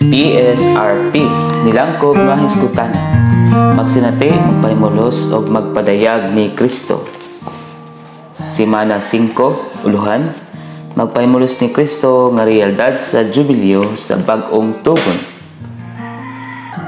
PSRP nilangkob nga hisgutan magsinati magpahimulos og magpadayag ni Kristo. Semana 5 uluhan magpahimulos ni Kristo nga realidad sa jubileo sa bag-ong tugon.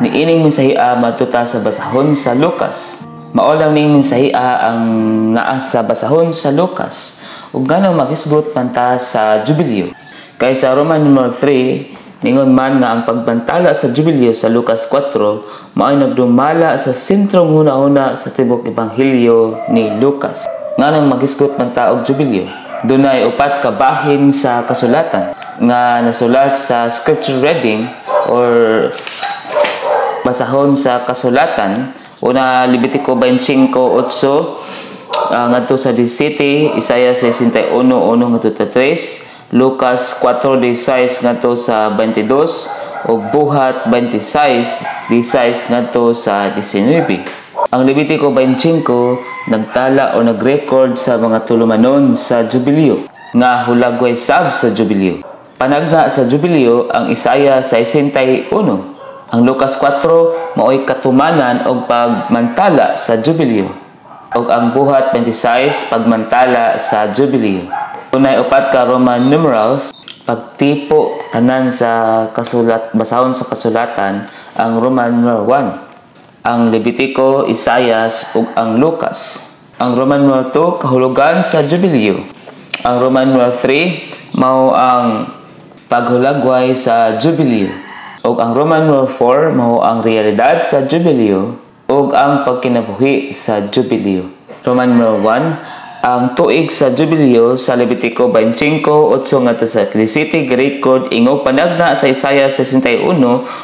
Niining mensahia matuta sa basahon sa Lucas. Mao lang ning mensahia ang naa sa basahon sa Lucas ug ngano maghisgot man ta sa jubileo. Kay sa Roman numeral 3 ningon man nga ang pagbantala sa jubileo sa Lucas 4 mao'y nagdumala sa sentrong huna-huna sa tibok ebanghelyo ni Lucas. Nganong maghisgot man ta og jubileo. Dunay upat ka bahin sa kasulatan nga nasulat sa scripture reading or basahon sa kasulatan. Una, Levitico 25:8 ngadto sa 17, Isaiah 61:1 ngadto sa 3, Lucas 4:16 ngadto sa 22 ug Buhat 26:16 ngadto sa 19. Ang Levitico 25 nagtala o nag-record sa mga tulumanon sa jubileo nga hulagway sab sa jubileo. Panagna sa jubileo ang Isaiah 61. Ang Lucas 4 mao'y katumanan og pagmantala sa jubileo. Ug ang Buhat 26 pagmantala sa jubileo. Unay upat ka Roman numerals pagtipo tanan sa basahon sa kasulatan ang Roman numeral 1. Ang Levitico, Isaias ug ang Lucas. Ang Roman numeral 2 kahulugan sa jubileo. Ang Roman numeral 3 mao ang paghulagway sa jubileo. Ug ang Roman numeral 4 mao ang realidad sa jubileo ug ang pagkinabuhi sa jubileo. Roman numeral 1 ang tuig sa jubileo sa Levitico 25:8 ngadto sa 17 record ingog panagna sa Isaiah 61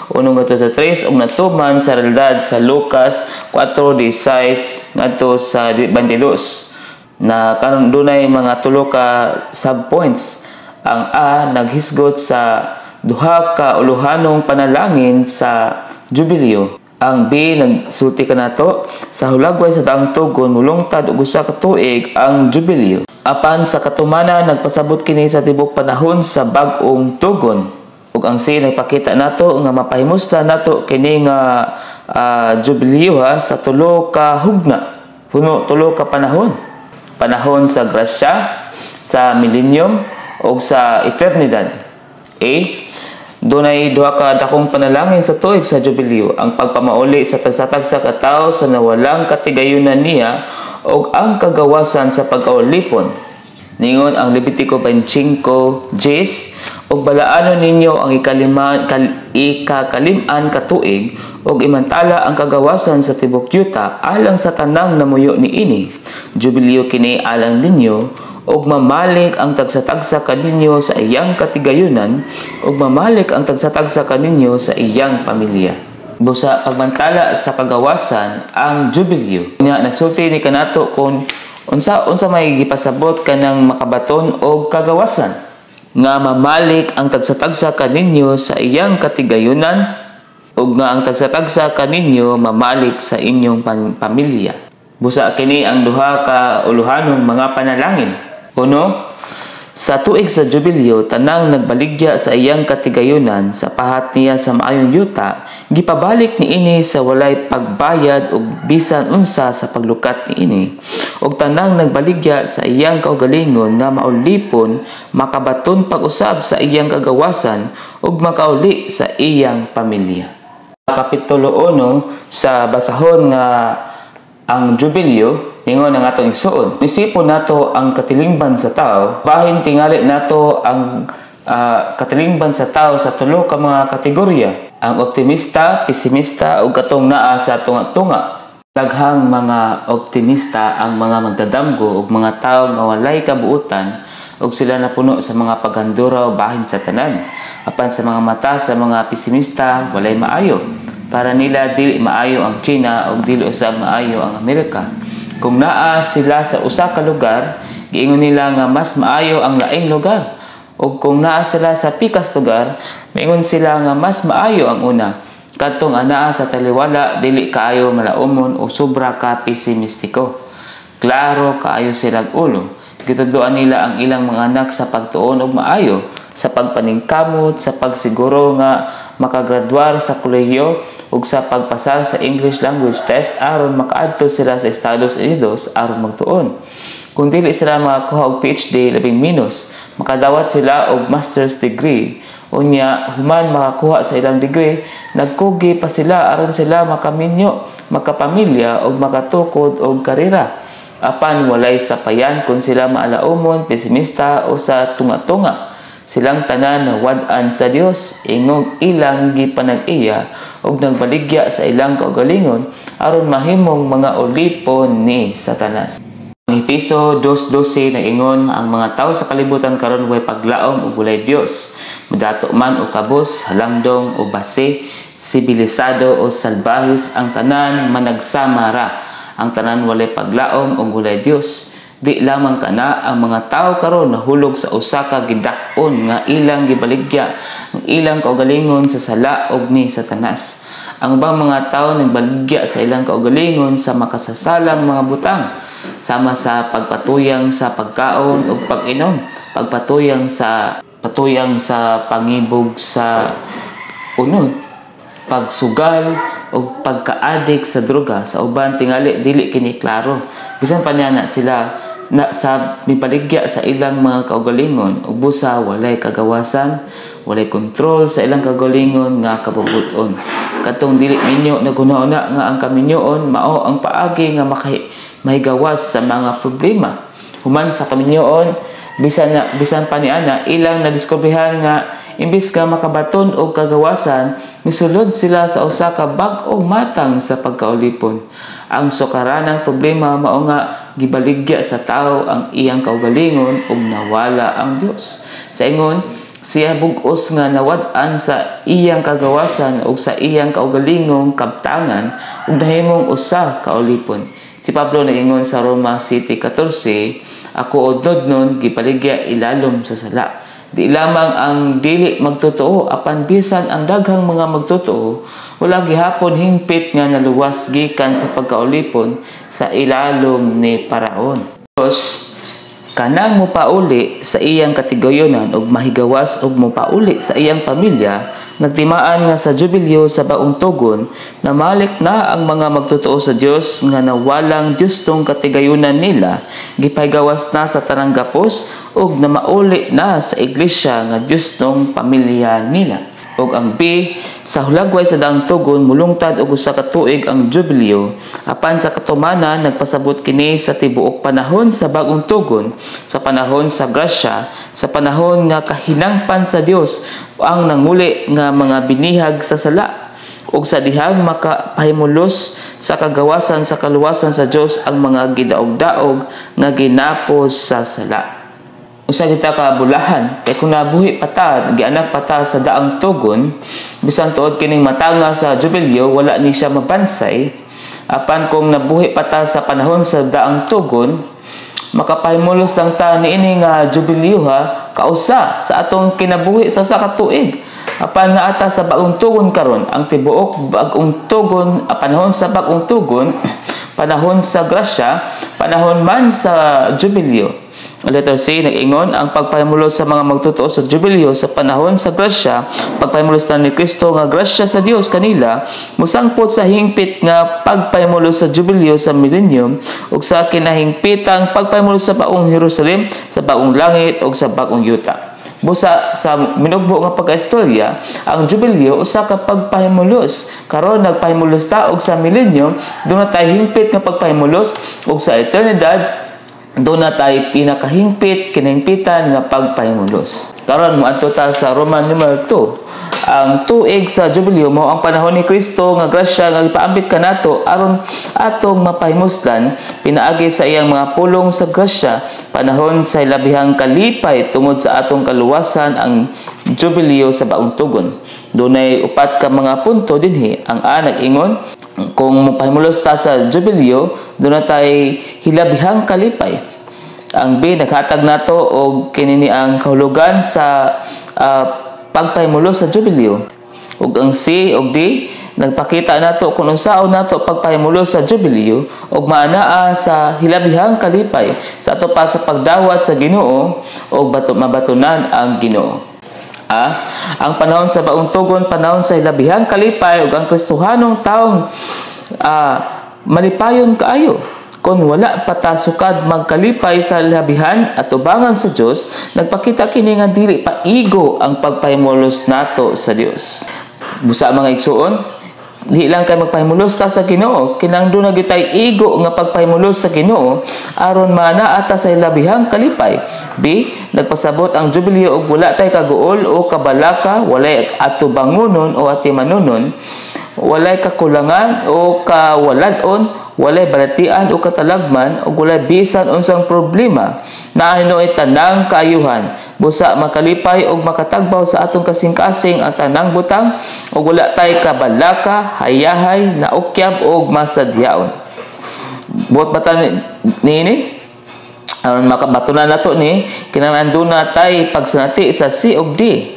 ngadto sa 3 ug natuman sa realidad sa Lucas 4:16 ngadto sa 22. Na karon dunay mga tulo ka subpoints. Ang A naghisgot sa duha ka uluhanong panalangin sa jubileo. Ang B nagsulti kanato sa hulagway sa daang tugon mulungtad og usa ka tuig ang jubileo. Apan sa katumana nagpasabot kini sa tibok panahon sa bag-ong tugon. Ug ang C nagpakita nato nga mapahimusta nato kini nga jubileo sa tulo ka hugna. Tulo ka panahon. Panahon sa grasya, sa millennium ug sa eternidad. A dunay duha ka dakong panalangin sa tuig sa jubileo, ang pagpamauli sa tagsa-tagsa ka tawo sa nawalang katigayunan niya ug ang kagawasan sa pagkaulipon. Ningon ang Levitico 25:10 ug balaanon ninyo ang ikakalim-an ka tuig ug imantala ang kagawasan sa tibok yuta alang sa tanang namuyo niini. Jubileo kini alang ninyo ug mamalik ang tagsa-tagsa kaninyo sa iyang katigayunan ug mamalik ang tagsa-tagsa kaninyo sa iyang pamilya. Busa pagmantala sa kagawasan ang jubileo. Nya nagsulti ni kanato kung unsa may gipasabot kanang makabaton og kagawasan nga mamalik ang tagsa-tagsa kaninyo sa iyang katigayunan ug nga ang tagsa-tagsa kaninyo mamalik sa inyong pamilya. Busa kini ang duha ka uluhanong mga panalangin. Uno, sa tuig sa jubileo tanang nagbaligya sa iyang katigayunan sa pahat niya sa maayong yuta, gipabalik niini sa walay pagbayad ug bisan unsa sa paglukat niini. Ug tanang nagbaligya sa iyang kaugalingon nga maulipon, makabaton pag-usab sa iyang kagawasan ug makauli sa iyang pamilya. Kapitulo 1 sa basahon nga ang jubileo ingon ang atong igsuon. Isipon nato ang katilingban sa tao, bahin tingali nato ang katilingban sa tao sa tulo ka mga kategorya. Ang optimista, pesimista ug katong naa sa tunga-tunga. Daghang mga optimista ang mga magdadamgo ug mga tawo nga walay kabuutan ug sila napuno sa mga paghanduraw bahin sa tanan. Apan sa mga mata sa mga pesimista walay maayo. Para nila dili maayo ang China ug dili usab maayo ang Amerika. Kung naa sila sa usa ka lugar, giingon nila nga mas maayo ang laing lugar. O kung naa sila sa pikas lugar, maingon sila nga mas maayo ang una. Kadtong anaa sa taliwala, dili kaayo malaumon o sobra ka pesimistiko. Klaro kaayo silang ulo. Gitudloan nila ang ilang mga anak sa pagtuon og maayo, sa pagpaningkamot, sa pagsiguro nga makagraduar sa kolehiyo ug sa pagpasar sa English language test aron makaadto sila sa Estados Unidos aron magtuon. Kung dili sila makakuha og PhD labing minus, makadawat sila og master's degree. Unya human makakuha sa ilang degree, nagkugi pa sila aron sila makaminyo, makapamilya ug makatukod og karera. Apan walay sapayan kung sila maalaumon, pesimista o sa tunga-tunga. Silang tanan na wad-an sa Dios, ingong ilang gipanag-iya ug nagbaligya sa ilang kaugalingon aron mahimong mga ulipon ni Satanas. Ang Efeso 2:12 naingon, ang mga tao sa kalibutan karon way paglaom ug walay Dios, mudato man o kabus, halangdong o base, sibilisado o salbahis, ang tanan managsamara, ang tanan walay paglaom ug walay Dios. Di lamang kana ang mga tao karon nahulog sa usa ka gidak-on nga ilang gibaligya ang ilang kaugalingon sa sala ug ni Satanas. Ang bang mga tao nagbaligya sa ilang kaugalingon sa makasasalang mga butang, sama sa pagpatuyang sa pagkaon ug pag-inom, patuyang sa pangibog sa unod, pagsugal ug pagkaadik sa droga. Sa uban tingali dili kini klaro, bisan pa niya sila na sa mipaligya sa ilang mga kaugalingon ug busa walay kagawasan, walay kontrol sa ilang kaugalingon nga kabubuton. Katong dili minyo naguna-una nga ang kaminyoon mao ang paagi nga mahigawas sa mga problema. Human sa kaminyoon, bisan pa niana ilang nadiskobrehan nga imbis nga makabaton og kagawasan, misulod sila sa usa ka bag-ong matang sa pagkaulipon. Ang sukaranang problema mao nga gibaligya sa tao ang iyang kaugalingon ug nawala ang Dios. Sa ingon, siya bug-os nga nawad-an sa iyang kagawasan ug sa iyang kaugalingong kabtangan ug nahimong usa ka ulipon. Si Pablo naingon sa Roma City 14, ako odnodnon gipaligya ilalom sa sala. Di lamang ang dili magtotoo, apan bisan ang daghang mga magtotoo, wala gihapon hingpit nga naluwas gikan sa pagkaulipon sa ilalom ni Paraon. Diyos, kanang mopauli sa iyang katigayonan ug mahigawas ug mopauli sa iyang pamilya, nagtimaan nga sa jubilyo sa baong tugon na malik na ang mga magtotoo sa Dios nga nawalang Dios tong katigayunan nila, gipahigawas na sa tanang gapos ug na mauli na sa iglesia nga Dios tong pamilya nila. Ug ang B, sa hulagway sa daang tugon mulungtad og usa ka tuig ang jubilyo, apan sa katumanan nagpasabot kini sa tibuok panahon sa bagong tugon, sa panahon sa grasya, sa panahon nga kahinangpan sa Dios ang nanguli nga mga binihag sa sala, ug sa dihang makapahimulos sa kagawasan sa kaluwasan sa Dios ang mga gidaog-daog nga ginapos sa sala. Usa kita ka bulahan kay kung nabuhi pata gianak pata sa daang tugon, bisan tuod kining matanga sa jubilyo wala ni siya mabansay. Apan kung nabuhi pata sa panahon sa daang tugon, makapahimulos lang ta niini nga jubilyo ha kausa sa atong kinabuhi sa usa ka tuig. Apan nga ata sa bagong tugon karon, ang tibuok bagong tugon, panahon sa bagong tugon, panahon sa grasya, panahon man sa jubilyo. Letter C, nag-ingon, ang pagpahimulos sa mga magtotoo sa jubilyo sa panahon sa grasya, pagpahimulos na ni Kristo nga grasya sa Dios kanila, musangpot sa hingpit nga pagpahimulos sa jubilyo sa millennium, ug sa kinahingpitang pagpahimulos sa baong Jerusalem, sa baong langit, ug sa bagong yuta. Busa sa minugbo nga pagkaistorya, ang jubilyo usa ka pagpahimulos. Karon nagpahimulos ta og sa millennium, doon na tayo hingpit nga pagpahimulos, ug sa eternidad doon na tayo pinakahingpit, kinahingpitan nga pagpahimulos. Karon moadto ta sa Roman number 2. Ang tuig sa jubilyo mao ang panahon ni Kristo nga grasya nga ipaambit kanato aron atong mapahimuslan pinaagi sa iyang mga pulong sa grasya, panahon sa labihang kalipay tungod sa atong kaluwasan ang jubilyo sa baong tugon. Dunay upat ka mga punto dinhi. Ang A nag-ingon, kung mapahimulos ta sa jubilyo, doon na tayo hilabihang kalipay. Ang B, naghatag nato og kinini ang kahulugan sa pagpahimulos sa jubilyo. Ug ang C ug D, nagpakita nato kung unsaon nato pagpahimulos sa jubilyo ug maanaa sa hilabihang kalipay sa ato pa sa pagdawat sa Ginoo ug mabatunan ang Ginoo. Ang panahon sa baong tugon, panahon sa ilabihang kalipay ug ang Kristohanong taong malipayon kaayo. Kung wala patasukad magkalipay sa labihan at ubangan sa Dios, nagpakita kini nga dili pa igo ang pagpahimulos nato sa Dios. Busa mga igsuon, di lang kay magpahimulos ta sa Ginoo, kinahanglan na gitay igo nga pagpahimulos sa Ginoo aron manaa ta sa labihang kalipay. B. Nagpasabot ang jubileo og wala tay kaguol o kabalaka, walay atubangonon o atimanunon, walay kakulangan o kawaladon, walay balatian o katalagman, o walay bisan unsang problema na hinuoy tanang kaayuhan. Busa makalipay og makatagbaw sa atong kasing-kasing ang tanang butang, o wala tay kabalaka, hayahay, naukyab o masadyaon. Buot bata niini? Aron makabatunan nato ni kinahanglan na tay pagsanati sa C ug D.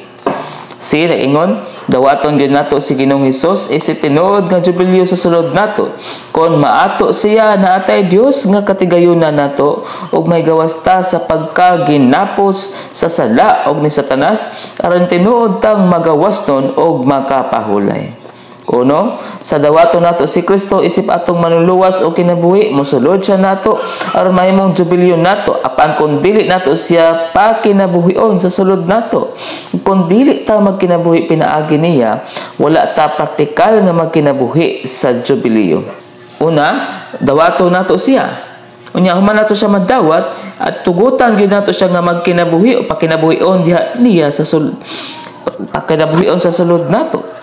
C ingon, dawaton gyud nato si Ginoong Hesus isip tinuod nga jubileo sa sulod nato. Kon maato siya na atay Dios nga katigayunan nato ug may gawas ta sa pagkaginapos sa sala og ni Satanas aron tinuod tang magawasnon og makapahulay. Uno, sa dawaton nato si Kristo isip atong manuluwas o kinabuhi, mosulod siya nato aron mahimong jubileo nato apan kung dili nato siya pa kinabuhion sa sulod nato. Kung dili ta magkinabuhi pinaagi niya, wala ta praktikal nga magkinabuhi sa jubileo. Una, dawaton nato siya. Unya human nato siya madawat at tugutan gyud nato siya nga magkinabuhi o pakinabuhion niya sa pakinabuhion sa sulod nato.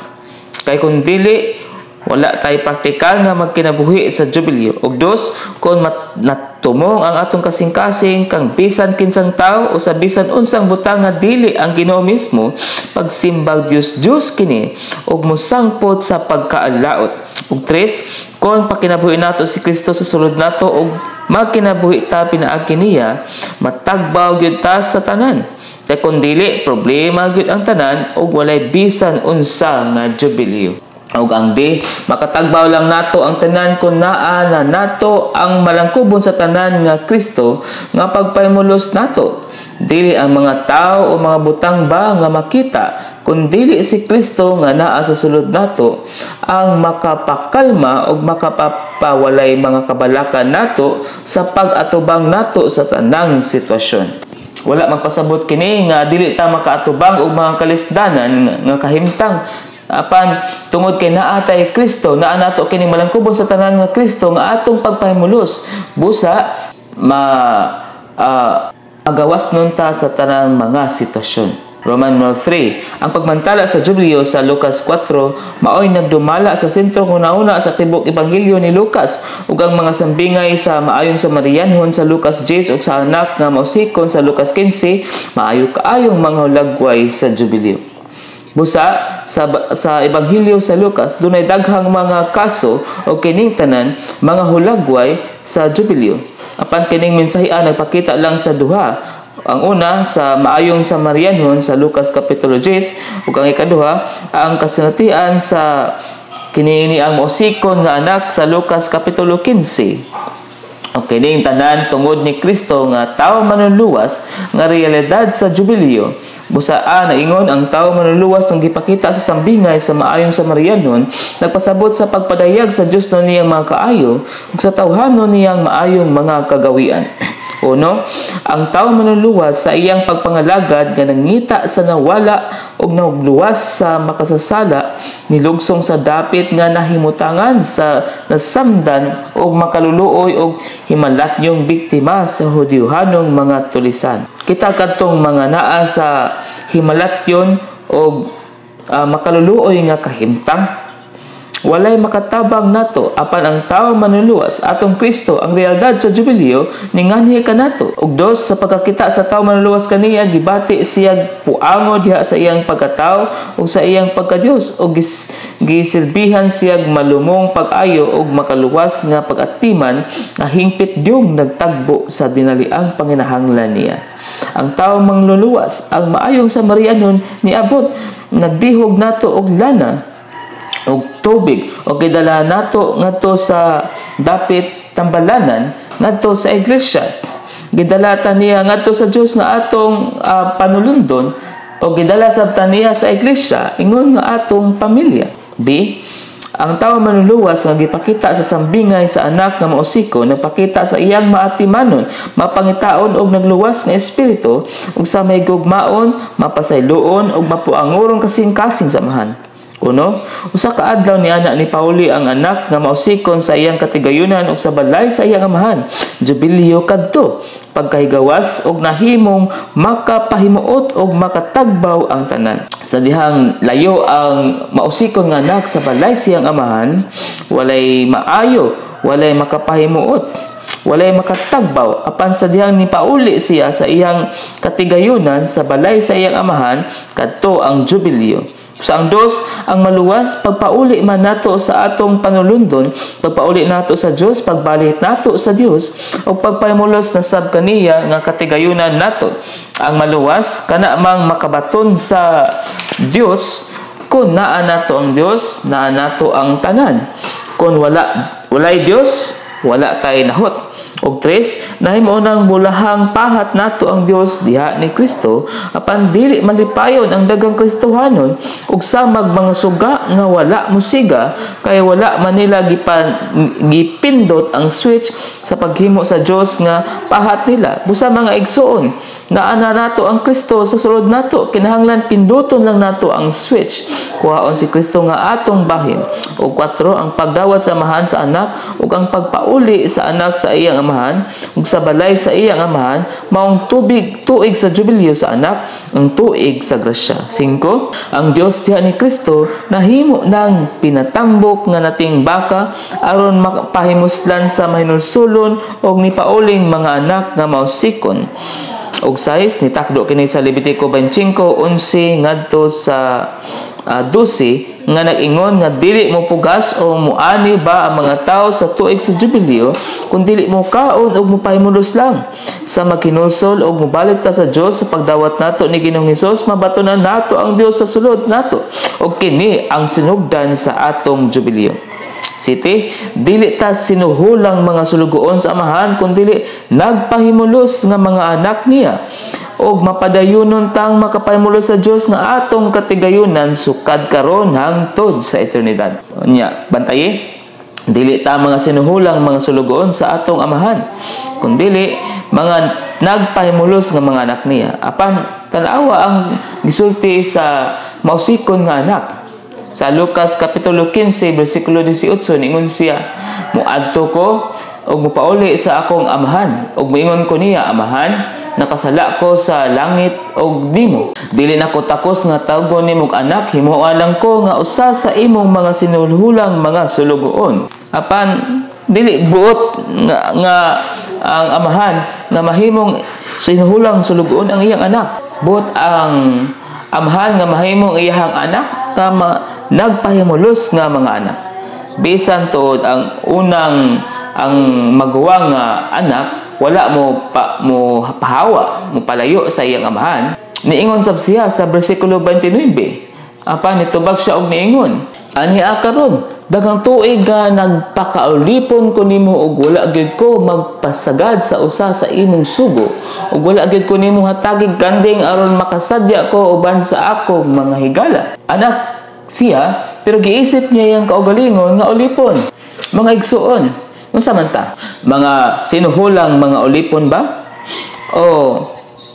Kay kung dili, wala tay praktikal nga magkinabuhi sa jubileo. Ug dos, kung natumong ang atong kasing-kasing kang bisan kinsang tao o sa bisan unsang butang nga dili ang Ginoo mismo, pagsimbag Dios kini ug mosangpot sa pagkaalaot. Ug tres, kung pakinabuhi nato si Kristo sa sulod nato ug magkinabuhi ta pinaagi niya, matagbaw gyud ta sa tanan. Kaya kung dili, problema gyud ang tanan ug walay bisan unsa nga jubileo. Ug ang D, makatagbaw lang nato ang tanan kung naa na nato ang malangkubon sa tanan nga Kristo nga pagpahimulos nato. Dili ang mga tao o mga butang ba nga makita, kung dili si Kristo nga naa sa sulod nato ang makapakalma ug makapapawalay mga kabalakan nato sa pag-atubang nato sa tanang sitwasyon. Wala magpasabot kini nga dili ta makaatubang og mga kalisdanan nga kahimtang apan tungod kay naa tay Kristo, naa nato kini malangkubon sa tanan nga Kristo nga atong pagpahimulos. Busa agawas nun ta sa tanang mga sitwasyon. Roman 3. Ang pagmantala sa jubileo sa Lucas 4 maoy nagdumala sa sentro una sa tibok ebanghelyo ni Lucas ug ang mga sambingay sa maayong Samarianhon sa Lucas 10 ug sa anak nga mausikon sa Lucas 15 maayo kaayong mga hulagway sa jubileo. Busa sa ebanghelyo sa Lucas dunay daghang mga kaso o kining tanan mga hulagway sa jubileo. Apan kining mensahian nagpakita lang sa duha. Ang una sa maayong Samarianhon sa Lucas kapitulo 10 ug ang ikaduha ang kasinatian sa kini ang mausikon nga anak sa Lucas kapitulo 15. Okay, ning tanan tungod ni Kristo nga tawo manuluwas nga realidad sa jubileo. Busaan na ingon ang tawo manuluwas ng gipakita sa sambingay sa maayong Samarianhon nagpasabot sa pagpadayag sa Dios no niyang mga kaayo ug sa tawhanon niyang maayong mga kagawian. Uno, ang tawo manuluwas sa iyang pagpangalagad nga nangita sa nawala ug nagluwas sa makasasala nilugsong sa dapit nga nahimutangan sa nasamdan ug makaluluoy ug himalatyong biktima sa Hudyohanong mga tulisan. Kita kadtong mga naa sa himalatyon ug makaluluoy nga kahimtang walay makatabang nato apan ang tawo manuluwas atong Kristo ang realidad sa jubileo ninganhi kanato. Ug dos, sa pagkakita sa tawo manuluwas kaniya gibati siya puango diha sa iyang pagkatao ug sa iyang pagkadios ug gisilbihan siya malumong pag-ayo ug makaluwas nga pag-atiman nga hingpit diyong nagtagbo sa dinaliang panginahanglan niya. Ang tawo mangluluwas ang maayong Samarianhon niabot nagdihog nato og lana og tubig o gidala nato ngadto sa dapit tambalanan ngadto sa iglesia. Gidala ta niya ngadto sa Dios nga atong panulundon o gidala sabtan niya sa iglesia ingon nga atong pamilya. B. Ang tawo manluluwas nga gipakita sa sambingay sa anak nga mausikon, nagpakita sa iyang maatimanon, mapangitaon og nagluwas nga espiritu ug sa may gugmaon, mapasayloon ug mapuanguron kasing-kasing samahan. Uno, usa ka adlaw ni anak ni Pauli ang anak nga mausikon sa iyang katigayunan ug sa balay sa iyang amahan. Jubileo kadto, pagkahigawas og nahimong makapahimuot og makatagbaw ang tanan. Sa dihang layo ang mausikon nga anak sa balay siyang amahan, walay maayo, walay makapahimuot, walay makatagbaw. Apan sa dihang ni Pauli siya sa iyang katigayunan sa balay sa iyang amahan, kadto ang jubileo. Sa ang dos, ang maluwas, pagpauli man nato sa atong panulundon, pagpauli nato sa Dios, pagbalik nato sa Dios, o pagpahimulos na sab kaniya nga katigayunan nato. Ang maluwas, kana mang makabaton sa Dios, kung naa nato ang Dios, naa nato ang tanan. Kung walay Dios, wala tay nahot. Og tres, nahimo nang bulahang pahat nato ang Dios diha ni Kristo, apan dili malipayon ang dagang Kristohanon ug samag mga suga nga wala musiga, kay wala man nila gipindot ang switch sa paghimo sa Dios nga pahat nila. Busa mga igsoon, naa na nato ang Kristo sa sulod nato, kinahanglan pinduton lang nato ang switch. Kuhaon si Kristo nga atong bahin. Og 4, ang pagdawat sa amahan sa anak ug ang pagpauli sa anak sa iyang amahan ug sa balay sa iyang amahan, maong tuig sa jubileo sa anak, ang tuig sa grasya. 5, ang Dios diha ni Kristo nahimo nang pinatambok nga nating baka aron makapahimuslan sa mahinulsulon og ni pauling mga anak nga mausikon. Og 6, nitakdo kini sa Levitico 25:11 ngadto sa 12 nga nag-ingon nga dili mo pugas o muani ba ang mga tao sa tuig sa jubileo kung dili mo kaon og mopahimulos lang sa magkinulsol og mobalik ta sa Dios sa pagdawat nato ni Ginoong Hesus, mabatonan nato ang Dios sa sulod nato og kini ang sinugdan sa atong jubileo. Siti, dili ta sinuhulang mga sulugoon sa amahan kundi nagpahimulos nga mga anak niya og mapadayunon tang makapahimulos sa Dios nga atong katigayunan sukad karon hangtod sa eternidad. Nya, bantayi, dili ta mga sinuhulang mga sulugoon sa atong amahan kundi mga nagpahimulos nga mga anak niya. Apan tan-awa ang gisulti sa mausikon nga anak. Sa Lucas Kapitulo 15, versikulo 18, ningon siya, muadto ko, og mupauli sa akong amahan, og moingon ko niya, amahan, nakasala ko sa langit og nimo. Dili na ko takos nga tawgon nimong anak, himuan lang ko nga usa sa imong mga sinulhulang mga sulugoon. Apan, dili buot nga ang amahan nga mahimong sinuhulang sulugoon ang iyang anak. Buot ang amahan nga mahimong iyang anak tama nagpahimulos nga mga anak. Bisan tuod ang unang ang magawa nga anak wala mo pahawa, mo palayo sa iyang amahan. Niingon sab siya sa bersikulo 29. Apan nitubag siya og niingon, aniya karon daghang tuig nga nagpakaulipon ko nimo og wala gyud ko magpasagad sa usa sa imong sugo ug wala gyud ko nimo hatagig kanding aron makasadya ko uban sa akong mga higala. Anak siya, pero giisip niya yung kaugalingon nga ulipon. Mga igsuon, unsa man ta? Mga sinuhulang mga ulipon ba? O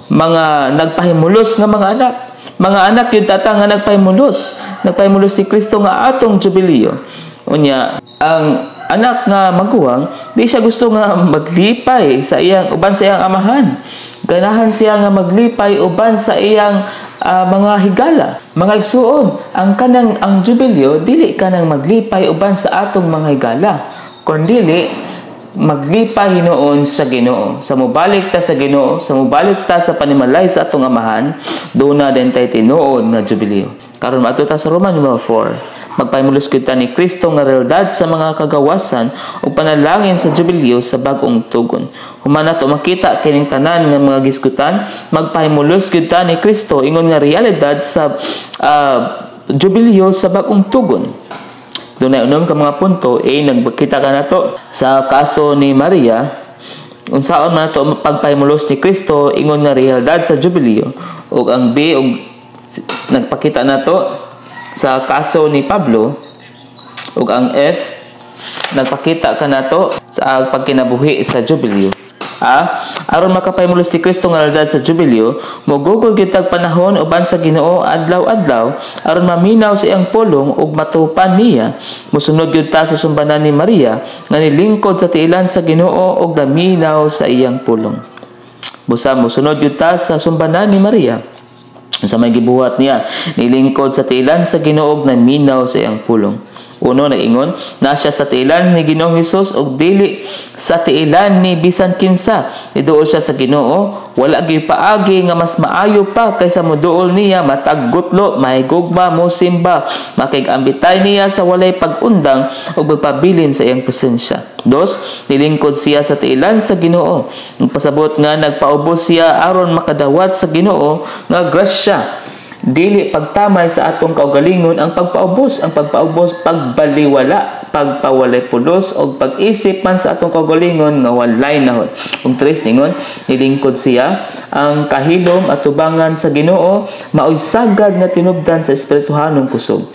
mga nagpahimulos nga mga anak? Mga anak yun tata nga nagpahimulos. Nagpahimulos ni Kristo nga atong jubileo. Unya, ang anak nga maguwang, di siya gusto nga maglipay sa iyang uban sa iyang amahan. Ganahan siya nga maglipay uban sa iyang mga higala. Mga igsuon, ang jubileo dili kanang maglipay uban sa atong mga higala, kundi maglipay hinuon sa Ginoo. Sa mobalik ta sa Ginoo, sa mobalik ta sa panimalay sa atong amahan, doon na din tayo tinuod nga jubileo. Karon maadto ta sa Roman 4. Magpahimulos kita ni Kristo nga realidad sa mga kagawasan o panalangin sa jubileo sa bagong tugon. Human nato makita kining tanan nga mga gisgutan, magpahimulos kita ni Kristo ingon nga realidad sa jubileo sa bagong tugon. Doon na unom ka mga punto, nagbakita ka na to sa kaso ni Maria, unsaon man nato pagpahimulos ni Kristo ingon nga realidad sa jubileo, ug ang B, ug nagpakita nato sa kaso ni Pablo, ug ang F nagpakita ka nato sa pagkinabuhi sa Jubileo. Aron makapaymulos ni Kristo nga alagad sa Jubileo, mogugol gyud tag panahon uban sa Ginoo adlaw-adlaw aron maminaw sa iyang pulong ug matupan niya. Mosunod gyud ta sa sumbanan ni Maria nga nilingkod sa tiilan sa Ginoo ug naminaw sa iyang pulong. Busa mosunod gyud ta sa sumbanan ni Maria sa may gibuhat niya, nilingkod sa tiilan sa Ginoo ug naminaw sa iyang pulong. Uno, nag-ingon na siya sa tiilan ni Ginoong Hesus ug dili sa tiilan ni bisan kinsa. Niduol siya sa Ginoo, wala gyud paagi nga mas maayo pa kaysa moduol niya matag gutlo, mahigugma, mosimba, makig-ambitay niya sa walay pag-undang ug magpabilin sa iyang presensya. Dos, nilingkod siya sa tiilan sa Ginoo. Nagpasabot nga nagpaubos siya aron makadawat sa Ginoo nga grasya. Dili pagtamay sa atong kaugalingon ang pagpaubos, pagbaliwala, pagpawalay pulos o pag-isip man sa atong kaugalingon nga walay nahon. Kung tres ningon, nilingkod siya ang kahilom at tubangan sa Ginoo, maoy sagad nga tinubdan sa espirituhanong kusog.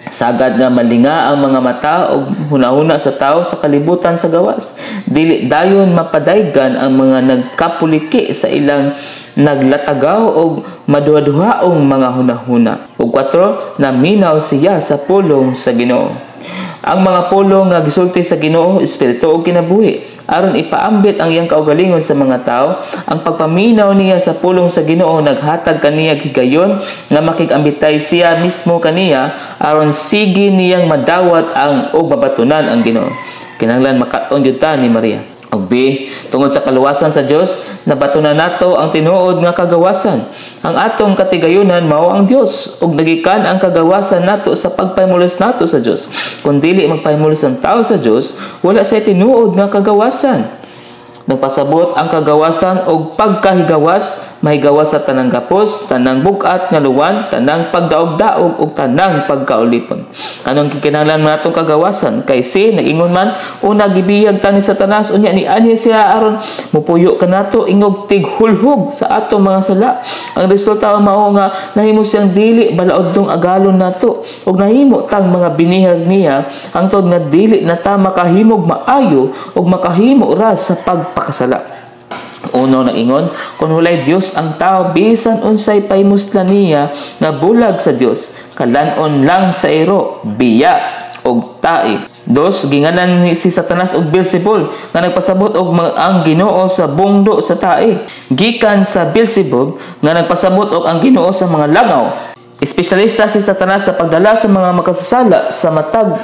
Sagad nga malinga ang mga mata o hunahuna sa tao sa kalibutan sa gawas. Dili dayon mapadaygan ang mga nagkapuliki sa ilang naglatagaw o maduha-duhaong mga hunahuna. Ug 4, naminaw siya sa pulong sa Ginoo. Ang mga pulong nga gisulti sa Ginoo, espiritu o kinabuhi. Aron ipaambit ang iyang kaugalingon sa mga tao, ang pagpaminaw niya sa pulong sa Ginoo naghatag kaniya higayon nga makig-ambitay siya mismo kaniya aron sige niyang madawat ang og mabatunan ang Ginoo. Kinahanglan makaton gyud ta ni Maria. Og B, tungod sa kaluwasan sa Dios, nabatunan nato ang tinuod nga kagawasan. Ang atong katigayunan mao ang Dios, ug nagikan ang kagawasan nato sa pagpahimulos nato sa Dios. Kung dili magpahimulos ang tao sa Dios, wala say tinuod nga kagawasan. Nagpasabot ang kagawasan og pagkahigawas, mahigawas sa tanang gapos, tanang bugat nga luwan, tanang pagdaog-daog ug tanang pagkaulipon. Anong kinahanglan natong kagawasan? Kay si nag-ingon man, una gibiyag ta ni Satanas, unya ni ani siya aron mupuyo kanato ingog tighulhog sa atong mga sala. Ang resulta mao nga nahimo siyang dili balaodong agalon nato ug nahimo tang mga binihag niya hangtod nga dili na ta makahimog maayo ug makahimo ra sa pagpakasala. Uno na ingon, kung walay Dios ang tao, bisan unsay pahimuslan niya nga bulag sa Dios, kalanon lang sa iro, biya og tai. Dos, ginganan ni si Satanas og Beelzebul nga nagpasabot og ang Ginoo sa bungdo sa tai. Gikan sa Beelzebub nga nagpasabot og ang Ginoo sa mga langaw. Espesyalista si Satanas sa pagdala sa mga makasasala sa matag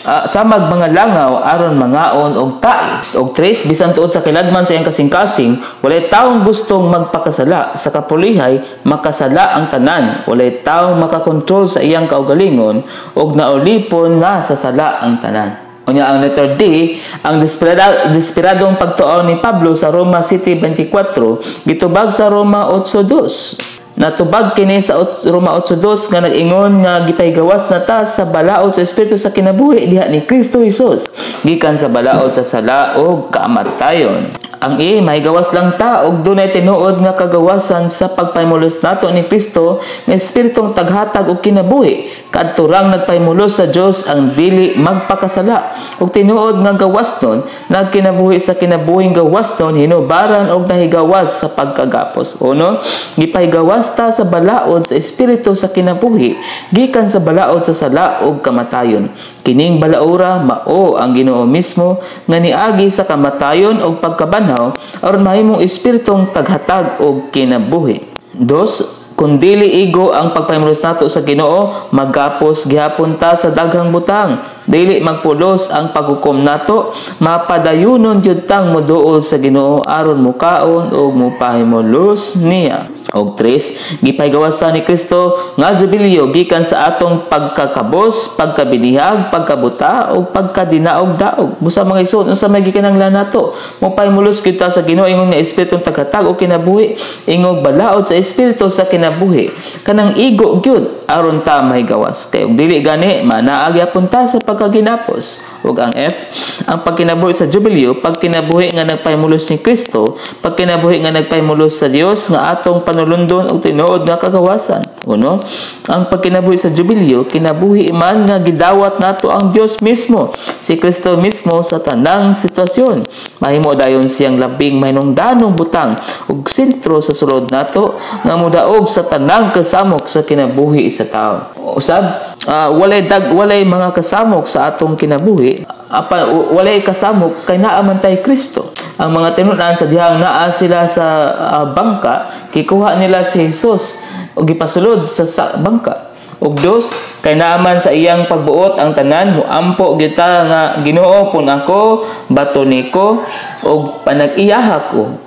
samag mga langaw aron mangaon og tai. Og tres, bisan tuod sa kilagman sa iyang kasing-kasing, walay taong gustong magpakasala sa kapulihay, makasala ang tanan. Walay taong makakontrol sa iyang kaugalingon og naulipon na sa sala ang tanan. Unya ang letter D, ang desperadong pagtuo ni Pablo sa Roma City 24, gitubag sa Roma 8:2. Natubag kini sa Roma 8:2 nga nag-ingon nga gipaygawas na ta sa balaod sa espiritu sa kinabuhi diha ni Kristo Jesus, gikan sa balaod sa sala o kamatayon. Ang mahigawas lang ta og dunay tinuod nga kagawasan sa pagpahimulos nato ni Kristo nga espiritong taghatag og kinabuhi. Kadto rang nagpahimulos sa Dios ang dili magpakasala og tinuod nga gawasnon nagkinabuhi sa kinabuhing gawasnon hinubaran og nahigawas sa pagkagapos. Uno, gipahigawas ta sa balaod sa espiritu sa kinabuhi gikan sa balaod sa sala ug kamatayon. Kining balaura mao ang Ginoo mismo nga niagi sa kamatayon ug pagkabanhaw aron mahimong espiritong taghatag og kinabuhi. Dos, kung dili igo ang pagpahimulos nato sa Ginoo, maggapos gihapon ta sa daghang butang. Dili magpulos ang paghukom nato, mapadayunon gyud tang moduol sa Ginoo aron mukaon og mupahimulos niya. Og tres, gipahigawas ta ni Kristo nga Jubileo gikan sa atong pagkakabos, pagkabinihag, pagkabuta o pagkadinaog-daog. Busa mga igsoon, unsa may gikinahanglan nato? Mupahimulos kita sa Ginoo ingong nga espiritong taghatag o kinabuhi, ingong balaod sa espiritu sa kinabuhi. Kanang igo gyud aron ta mahigawas. Kay og dili gani manaag gyapon ta sa pagkaginapos. Ug ang F, ang pagkinabuhi sa Jubileo, pagkinabuhi nga nagpahimulos ni Kristo, pagkinabuhi nga nagpahimulos sa Dios nga atong panulundon ug tinuod nga kagawasan. Uno, ang pagkinabuhi sa Jubileo kinabuhi man nga gidawat nato ang Dios mismo, si Kristo mismo sa tanang sitwasyon. Mahimo dayon siyang labing mahinungdanong butang ug sentro sa sulod nato nga modaog sa tanang kasamok sa kinabuhi sa tao. Usab, walay mga kasamok sa atong kinabuhi, walay kasamok kay naa man tay Kristo. Ang mga tinud-an sa dihang naa sila sa bangka, kikuha nila si Jesus ug gipasulod sa bangka. Ug dos, kay naaman sa iyang pagbuot ang tanan, muampo kita nga Ginoo pun ako, batoni ko ug panag-iyaha ko.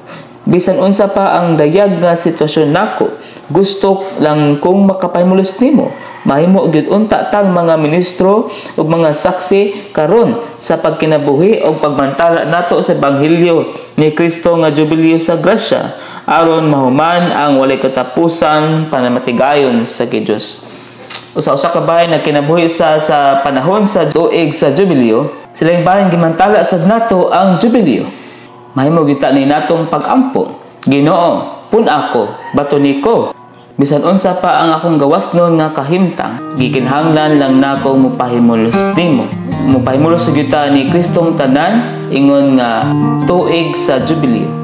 Bisan unsa pa ang dayag nga sitwasyon nako, gusto lang kong makapahimulos nimo. Mahimo gyud unta tang mga ministro ug mga saksi karon sa pagkinabuhi ug pagmantala nato sa ebanghelyo ni Kristo nga Jubileo sa grasya aron mahuman ang walay katapusan panamatigayon sa Dios. Usa-usa ka bahay nagkinabuhi sa panahon sa tuig sa Jubileo, silang bahay gimantala sad nato ang Jubileo. Mahimo gyud ni natong pag-ampo. Ginoo, pun ako, batoni ko. Bisan unsa pa ang akong gawasnon nga kahimtang, gikinahanglan lang nako mopahimulos nimo. Mopahimulos gyud ta ni Kristong tanan ingon nga tuig sa Jubileo.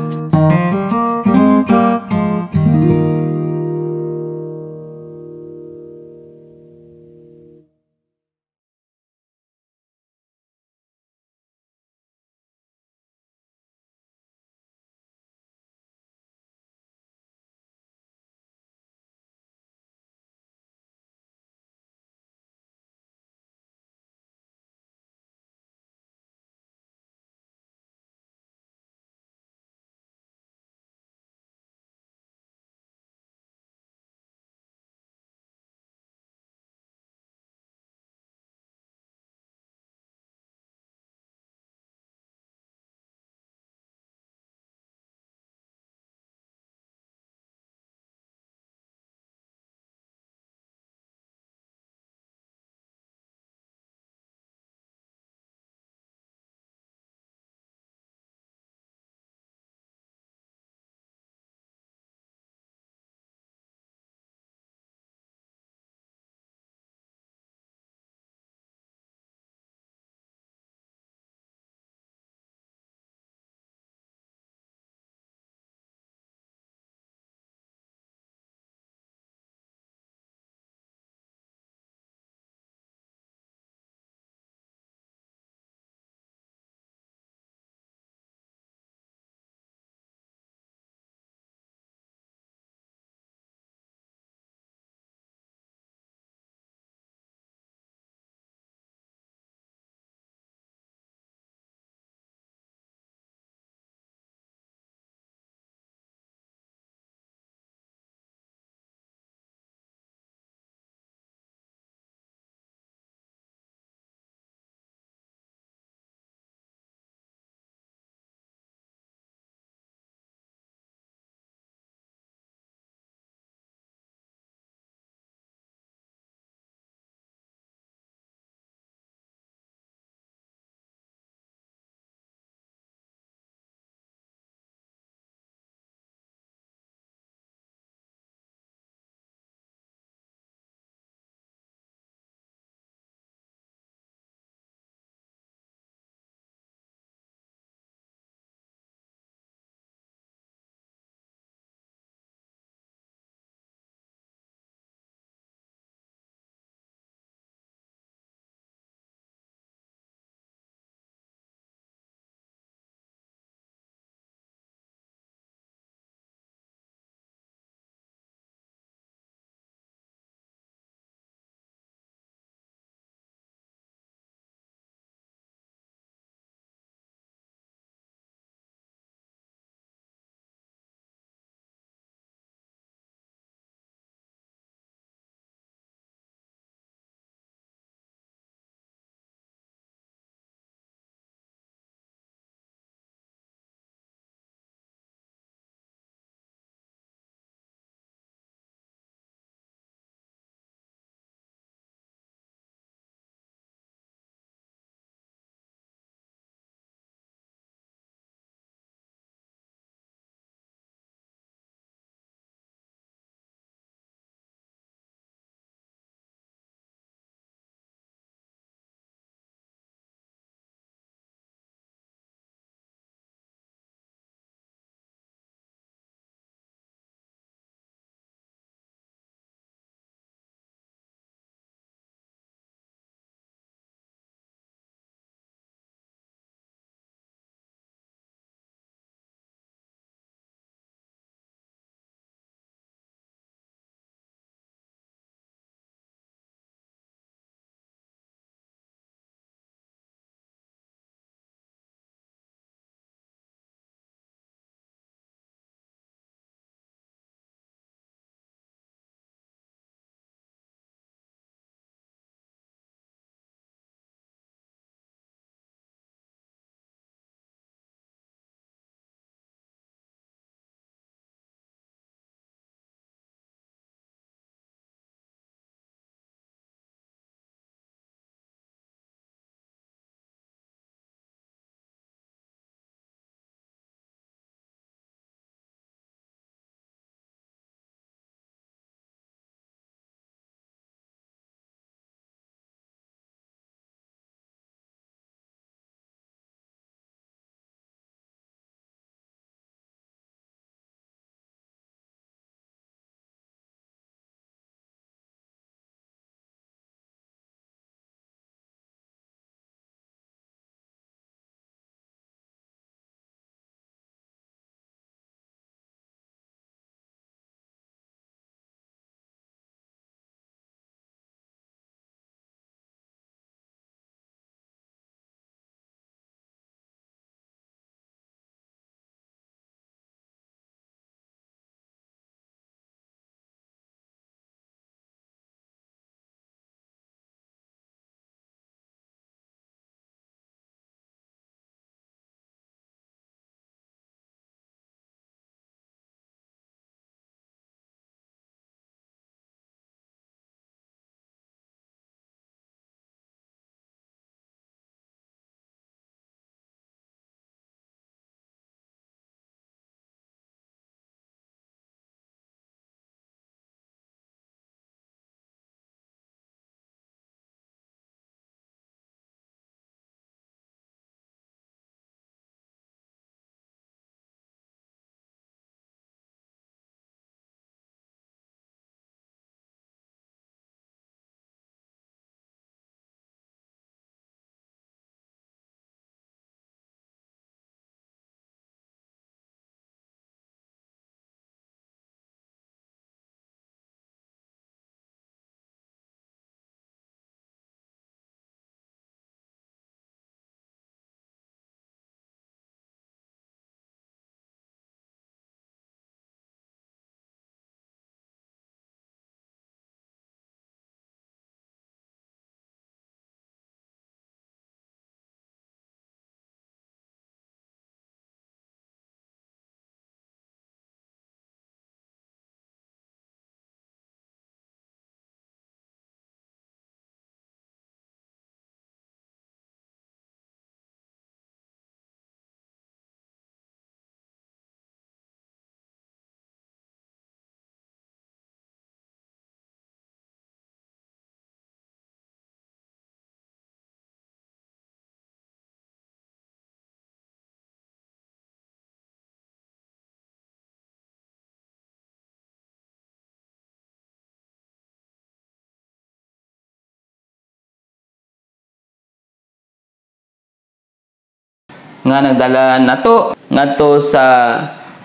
nga nagdala nato ngadto sa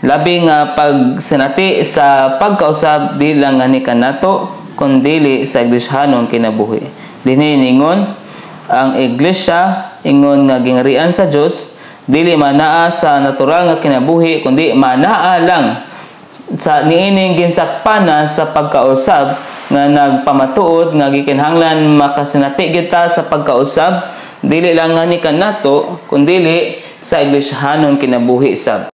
labi nga pagsinati sa pagkausab di lang nga ni kanato kundi sa iglesiyanong kinabuhi. Dinhi ningon ang iglesia ingon nga gingharian sa Dios dili manaa sa natural nga kinabuhi kundi manaa lang sa niining ginsakpana sa pagkausab nga nagpamatuod nga gikinahanglan makasinati kita sa pagkausab dili lang nga ni kanato kundi sa iglesiyanong kinabuhi sab.